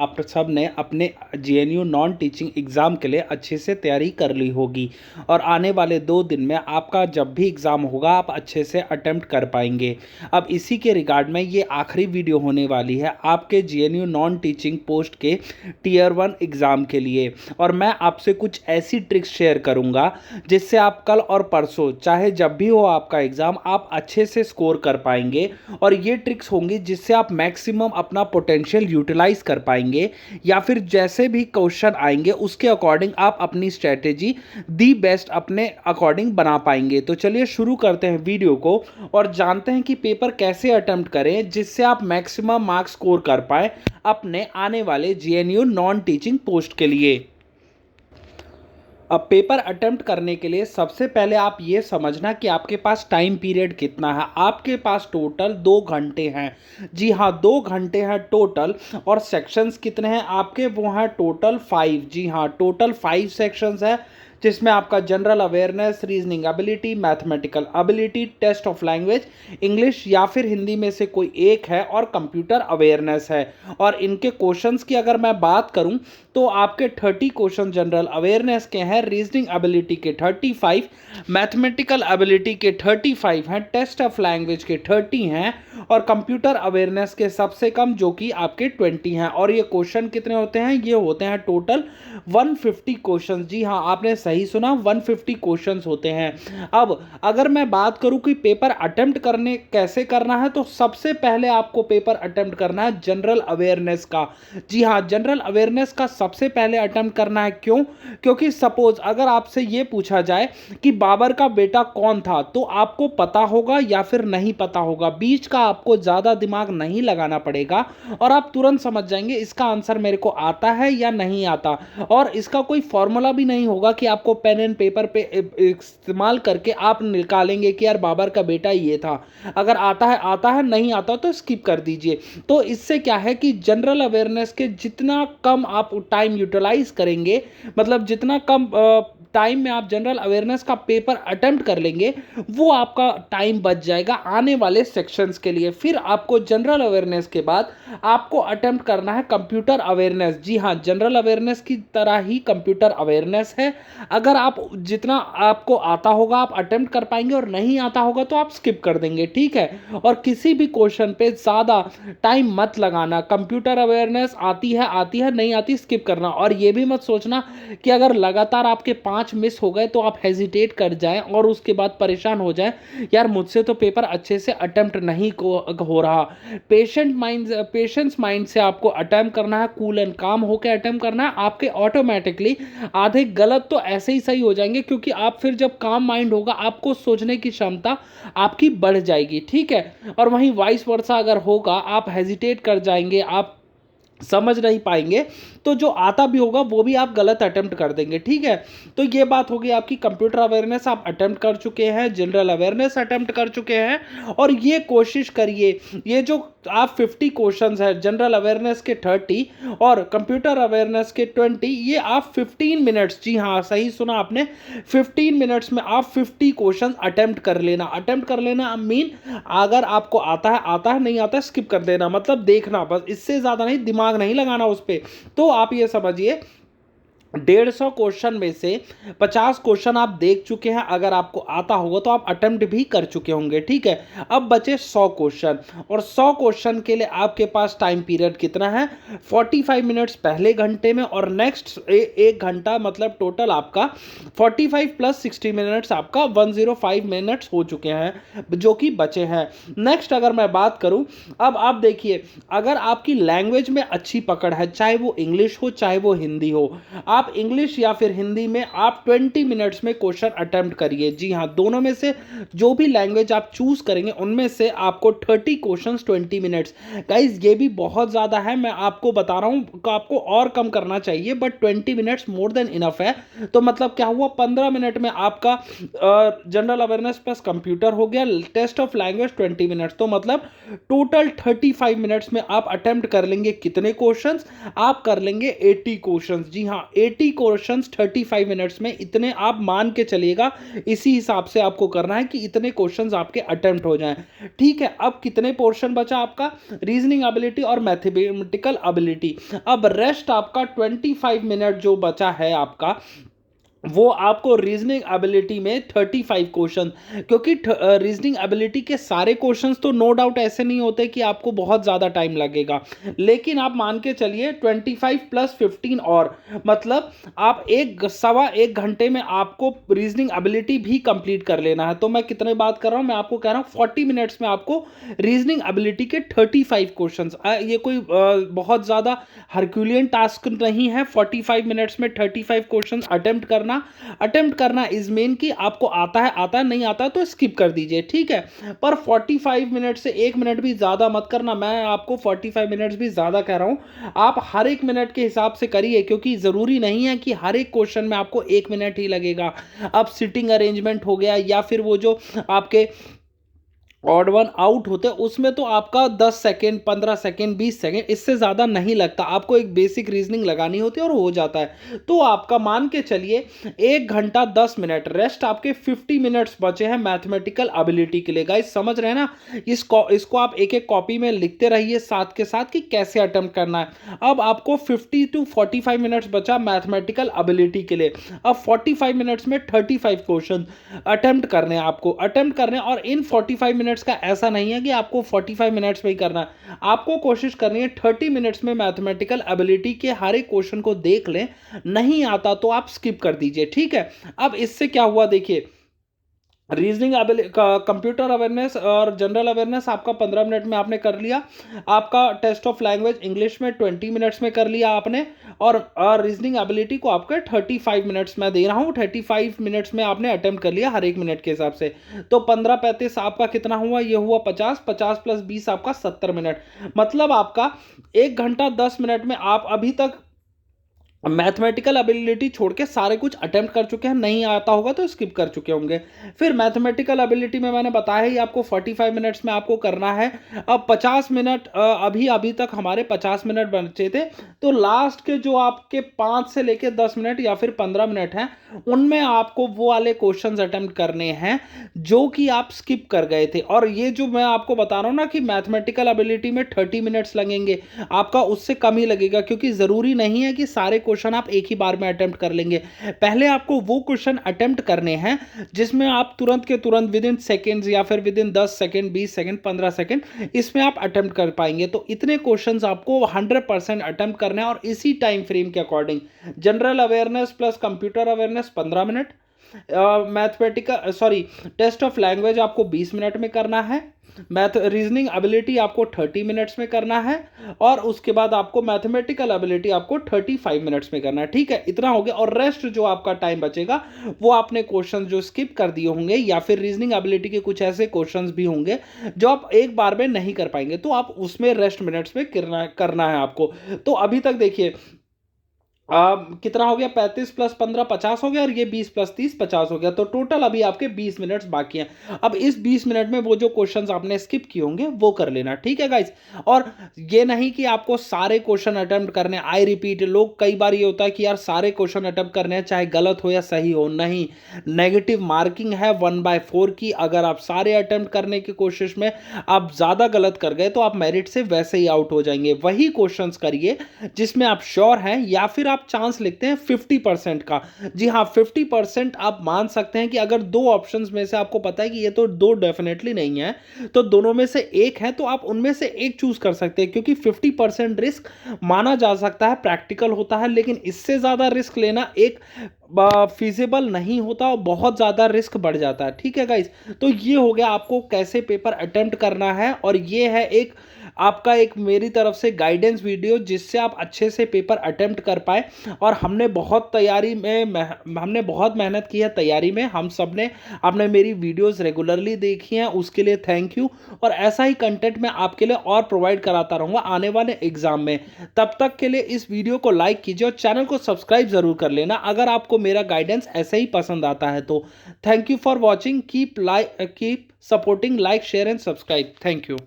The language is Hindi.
आप सब ने अपने जेएनयू नॉन टीचिंग एग्ज़ाम के लिए अच्छे से तैयारी कर ली होगी और आने वाले 2 दिन में आपका जब भी एग्ज़ाम होगा आप अच्छे से अटेम्प्ट कर पाएंगे। अब इसी के रिगार्ड में ये आखिरी वीडियो होने वाली है आपके जेएनयू नॉन टीचिंग पोस्ट के टीयर 1 एग्ज़ाम के लिए, और मैं आपसे कुछ ऐसी ट्रिक्स शेयर करूँगा जिससे आप कल और परसों चाहे जब भी हो आपका एग्ज़ाम आप अच्छे से स्कोर कर पाएंगे। और ये ट्रिक्स होंगी जिससे आप मैक्सिमम अपना पोटेंशियल यूटिलाइज कर पाएंगे, या फिर जैसे भी क्वेश्चन आएंगे उसके अकॉर्डिंग आप अपनी स्ट्रेटेजी दी बेस्ट अपने अकॉर्डिंग बना पाएंगे। तो चलिए शुरू करते हैं वीडियो को और जानते हैं कि पेपर कैसे अटेम्प्ट करें जिससे आप मैक्सिमम मार्क्स स्कोर कर पाए अपने आने वाले जेएनयू नॉन टीचिंग पोस्ट के लिए। अब पेपर अटेम्प्ट करने के लिए सबसे पहले आप ये समझना कि आपके पास टाइम पीरियड कितना है। आपके पास टोटल 2 घंटे हैं। जी हाँ, 2 घंटे हैं टोटल। और सेक्शंस कितने हैं आपके? वो हैं टोटल 5। जी हाँ, टोटल 5 सेक्शंस है जिसमें आपका general awareness, reasoning ability, mathematical ability, test of language, English या फिर हिंदी में से कोई एक है, और कंप्यूटर अवेयरनेस है। और इनके क्वेश्चंस की अगर मैं बात करूं तो आपके 30 क्वेश्चन जनरल अवेयरनेस के हैं, रीजनिंग एबिलिटी के 35, मैथमेटिकल एबिलिटी के 35 हैं, टेस्ट ऑफ लैंग्वेज के 30 हैं, और कंप्यूटर अवेयरनेस के सबसे कम जो कि आपके 20 हैं। और ये क्वेश्चन कितने होते हैं? ये होते हैं टोटल 150 क्वेश्चन। जी हाँ, आपने सही सुना, 150 क्वेश्चंस होते हैं। अब अगर मैं बात करूं कि पेपर अटेम्प्ट करने कैसे करना है, तो सबसे पहले आपको पेपर अटेम्प्ट करना है जनरल अवेयरनेस का। जी हाँ, जनरल अवेयरनेस का सबसे पहले अटेम्प्ट करना है। क्यों? क्योंकि सपोज अगर आपसे ये पूछा जाए कि बाबर का बेटा कौन था, तो आपको पता होगा या फिर नहीं पता होगा। बीच का आपको ज्यादा दिमाग नहीं लगाना पड़ेगा और आप तुरंत समझ जाएंगे इसका आंसर मेरे को आता है या नहीं आता। और इसका कोई फॉर्मूला भी नहीं होगा कि आपको पेन एंड पेपर पे इस्तेमाल करके आप निकालेंगे कि यार बाबर का बेटा ये था। अगर आता है, नहीं आता तो स्किप कर दीजिए। तो इससे क्या है कि जनरल अवेयरनेस के जितना कम आप टाइम यूटिलाइज करेंगे, मतलब जितना कम टाइम में आप जनरल अवेयरनेस का पेपर अटेम्प्ट कर लेंगे, वो आपका टाइम बच जाएगा आने वाले सेक्शंस के लिए। फिर आपको जनरल अवेयरनेस के बाद आपको अटेम्प्ट करना है कंप्यूटर अवेयरनेस। जी हाँ, जनरल अवेयरनेस की तरह ही कंप्यूटर अवेयरनेस है। अगर आप जितना आपको आता होगा आप अटेम्प्ट कर पाएंगे, और नहीं आता होगा तो आप स्किप कर देंगे, ठीक है। और किसी भी क्वेश्चन पे ज़्यादा टाइम मत लगाना। कंप्यूटर अवेयरनेस आती है, नहीं आती स्किप करना। और ये भी मत सोचना कि अगर लगातार आपके 5 मिस हो गए तो आप हेजिटेट कर जाएं और उसके बाद परेशान हो जाएं, यार मुझसे तो पेपर अच्छे से अटेम्प्ट नहीं हो रहा। पेशेंस माइंड से आपको अटेम्प्ट करना है, कूल एंड काम होकर अटेम्प्ट करना है। आपके ऑटोमेटिकली आधे गलत तो ऐसे ही सही हो जाएंगे, क्योंकि आप फिर जब काम माइंड होगा आपको सोचने की क्षमता आपकी बढ़ जाएगी, ठीक है। और वहीं वाइस वर्सा अगर होगा, आप हेजिटेट कर जाएंगे, आप समझ नहीं पाएंगे, तो जो आता भी होगा वो भी आप गलत अटेम्प्ट कर देंगे, ठीक है। तो ये बात होगी आपकी कंप्यूटर अवेयरनेस आप अटेम्प्ट कर चुके हैं, जनरल अवेयरनेस अटेम्प्ट कर चुके हैं। और ये कोशिश करिए, ये जो आप 50 क्वेश्चंस है, जनरल अवेयरनेस के 30 और कंप्यूटर अवेयरनेस के 20, ये आप 15 मिनट्स, जी हाँ सही सुना आपने, 15 मिनट्स में आप 50 क्वेश्चन अटेम्प्ट कर लेना मीन अगर आपको आता है नहीं आता स्किप कर देना, मतलब देखना बस, इससे ज्यादा नहीं, दिमाग नहीं लगाना उस पर। तो आप ये समझिए 150 क्वेश्चन में से 50 क्वेश्चन आप देख चुके हैं। अगर आपको आता होगा तो आप अटेम्प्ट भी कर चुके होंगे, ठीक है। अब बचे 100 क्वेश्चन, और 100 क्वेश्चन के लिए आपके पास टाइम पीरियड कितना है? 45 मिनट्स पहले घंटे में, और नेक्स्ट 1 घंटा, मतलब टोटल आपका 45 प्लस 60 मिनट्स, आपका 105 मिनट्स हो चुके हैं जो कि बचे हैं। नेक्स्ट अगर मैं बात करूं, अब आप देखिए, अगर आपकी लैंग्वेज में अच्छी पकड़ है, चाहे वो इंग्लिश हो चाहे वो हिंदी हो, आप इंग्लिश या फिर हिंदी में आप 20 मिनट्स में क्वेश्चन अटेम्प्ट करिए। जी हाँ, दोनों में से जो भी लैंग्वेज आप चूज करेंगे उनमें से आपको 30 क्वेश्चंस 20 मिनट्स। गाइस ये भी बहुत ज्यादा है, मैं आपको बता रहा हूं, आपको और कम करना चाहिए, but 20 minutes more than enough है। तो मतलब क्या हुआ, 15 मिनट में आपका जनरल अवेयरनेस प्लस कंप्यूटर हो गया, टेस्ट ऑफ लैंग्वेज 20 मिनट्स, तो मतलब टोटल 35 मिनट्स में आप अटेम्प्ट कर लेंगे कितने क्वेश्चंस? आप कर लेंगे 80 क्वेश्चंस। जी हाँ, 80 क्वेश्चंस 35 मिनट्स में, इतने आप मान के चलिएगा, इसी हिसाब से आपको करना है कि इतने क्वेश्चंस आपके अटेम्प्ट हो जाएं। ठीक है, अब कितने पोर्शन बचा आपका? रीजनिंग एबिलिटी और मैथमेटिकल एबिलिटी। अब रेस्ट आपका 25 मिनट जो बचा है आपका, वो आपको रीजनिंग एबिलिटी में 35 क्वेश्चन, क्योंकि रीजनिंग एबिलिटी के सारे क्वेश्चंस तो नो डाउट ऐसे नहीं होते कि आपको बहुत ज़्यादा टाइम लगेगा, लेकिन आप मान के चलिए 25 प्लस 15 और, मतलब आप सवा एक घंटे में आपको रीजनिंग एबिलिटी भी कंप्लीट कर लेना है। तो मैं कितने बात कर रहा हूँ, मैं आपको कह रहा हूँ 40 मिनट्स में आपको रीजनिंग एबिलिटी के 35 क्वेश्चन, ये कोई बहुत ज़्यादा हरक्यूलियन टास्क नहीं है। 45 मिनट्स में 35 क्वेश्चन अटेम्प्ट करना इज मीन कि आपको आता है, नहीं आता तो स्किप कर दीजिए, ठीक है। पर 45 मिनट से 1 मिनट भी ज़्यादा मत करना, मैं आपको 45 मिनट्स भी ज़्यादा कह रहा हूँ। आप हर एक मिनट के हिसाब से करिए, क्योंकि ज़रूरी नहीं है कि हर एक क्वेश्चन में आपको 1 मिनट ही लगेगा। अब सिटिंग अरेंजमेंट हो गया, या फिर वो जो आपके ऑड वन आउट होते हैं, उसमें तो आपका 10 सेकेंड, 15 सेकेंड, 20 सेकेंड, इससे ज़्यादा नहीं लगता। आपको एक बेसिक रीजनिंग लगानी होती है और हो जाता है। तो आपका मान के चलिए 1 घंटा 10 मिनट, रेस्ट आपके 50 मिनट्स बचे हैं मैथमेटिकल एबिलिटी के लिए। गाइस समझ रहे हैं ना? इसको आप एक एक कॉपी में लिखते रहिए साथ के साथ कि कैसे अटेम्प्ट करना है। अब आपको 50 टू 45 मिनट्स बचा मैथमेटिकल एबिलिटी के लिए। अब 45 मिनट्स में 35 क्वेश्चन अटेम्प्ट करने हैं आपको, अटेम्प्ट करने, और इन 45 मिनट्स का ऐसा नहीं है कि आपको 45 मिनट्स में ही करना है। आपको कोशिश करनी है 30 मिनट्स में मैथमेटिकल एबिलिटी के हर एक क्वेश्चन को देख लें। नहीं आता तो आप स्किप कर दीजिए, ठीक है। अब इससे क्या हुआ देखिए, रीजनिंग कंप्यूटर अवेयरनेस और जनरल अवेयरनेस आपका 15 मिनट में आपने कर लिया। आपका टेस्ट ऑफ लैंग्वेज इंग्लिश में 20 मिनट्स में कर लिया आपने, और रीजनिंग एबिलिटी को आपके 35 मिनट्स में दे रहा हूँ, 35 मिनट्स में आपने अटेम्प्ट कर लिया हर एक मिनट के हिसाब से। तो 15 35 आपका कितना हुआ? ये हुआ 50, 50 प्लस 20 आपका 70 मिनट। मतलब आपका 1 घंटा 10 मिनट में आप अभी तक मैथमेटिकल एबिलिटी छोड़ के सारे कुछ अटेम्प्ट कर चुके हैं। नहीं आता होगा तो स्किप कर चुके होंगे। फिर मैथमेटिकल एबिलिटी में मैंने बताया ही आपको 45 मिनट्स में आपको करना है। अब 50 मिनट, अभी तक हमारे 50 मिनट बचे थे, तो लास्ट के जो आपके 5 से लेके 10 मिनट या फिर 15 मिनट हैं, उनमें आपको वो वाले क्वेश्चंस अटेम्प्ट करने हैं जो कि आप स्किप कर गए थे। और ये जो मैं आपको बता रहा हूँ ना कि मैथमेटिकल एबिलिटी में 30 मिनट्स लगेंगे, आपका उससे कम ही लगेगा, क्योंकि ज़रूरी नहीं है कि सारे क्वेश्चन आप एक ही बार में अटेम्प्ट कर लेंगे। पहले आपको वो क्वेश्चन अटेम्प्ट करने हैं जिसमें आप तुरंत के तुरंत विद इन सेकेंड्स या फिर with in 10 second, 20 second, 15 second, इसमें आप अटेम्प्ट कर पाएंगे। तो इतने क्वेश्चंस आपको 100% अटेम्प्ट करने हैं, और इसी टाइम फ्रेम के according. General awareness plus computer awareness 15 minute, test of language आपको 20 मिनट में करना है, रीजनिंग एबिलिटी आपको 30 मिनट्स में करना है, और उसके बाद आपको मैथमेटिकल एबिलिटी आपको 35 मिनट्स में करना है, ठीक है। इतना हो गया। और रेस्ट जो आपका टाइम बचेगा वो आपने क्वेश्चन जो स्किप कर दिए होंगे, या फिर रीजनिंग एबिलिटी के कुछ ऐसे क्वेश्चंस भी होंगे जो आप एक बार में नहीं कर पाएंगे, तो आप उसमें रेस्ट मिनट्स में करना है आपको। तो अभी तक देखिए कितना हो गया, 35 प्लस 15 50 हो गया, और ये 20 प्लस 30 50 हो गया। तो टोटल अभी आपके 20 मिनट्स बाकी हैं। अब इस 20 मिनट में वो जो क्वेश्चंस आपने स्किप किए होंगे वो कर लेना, ठीक है गाइस। और ये नहीं कि आपको सारे क्वेश्चन अटेम्प्ट करने, आई रिपीट, लोग कई बार ये होता है कि यार सारे क्वेश्चन अटेम्प्ट करने हैं चाहे गलत हो या सही हो। नहीं, नेगेटिव मार्किंग है 1/4 की। अगर आप सारे अटेम्प्ट करने की कोशिश में आप ज़्यादा गलत कर गए तो आप मेरिट से वैसे ही आउट हो जाएंगे। वही क्वेश्चन करिए जिसमें आप श्योर हैं, या फिर आप चांस लिखते हैं 50% का। जी हाँ, 50% आप मान सकते हैं कि अगर दो ऑप्शंस में से आपको पता है कि ये तो दो डेफिनेटली नहीं है, तो दोनों में से एक है, तो आप उनमें से एक चूज कर सकते हैं, क्योंकि 50% रिस्क माना जा सकता है, प्रैक्टिकल होता है, लेकिन इससे ज्यादा रिस्क लेना एक फिजिबल नहीं होता और बहुत ज़्यादा रिस्क बढ़ जाता है, ठीक है गाइस। तो ये हो गया आपको कैसे पेपर अटेम्प्ट करना है, और ये है एक आपका एक मेरी तरफ से गाइडेंस वीडियो जिससे आप अच्छे से पेपर अटेम्प्ट कर पाए। और हमने बहुत मेहनत की है तैयारी में, हम सब ने। आपने मेरी वीडियोस रेगुलरली देखी हैं, उसके लिए थैंक यू। और ऐसा ही कंटेंट मैं आपके लिए और प्रोवाइड कराता रहूँगा आने वाले एग्जाम में। तब तक के लिए इस वीडियो को लाइक कीजिए और चैनल को सब्सक्राइब जरूर कर लेना अगर आपको मेरा गाइडेंस ऐसे ही पसंद आता है तो। Thank you for watching, keep supporting, like, share and subscribe. Thank you.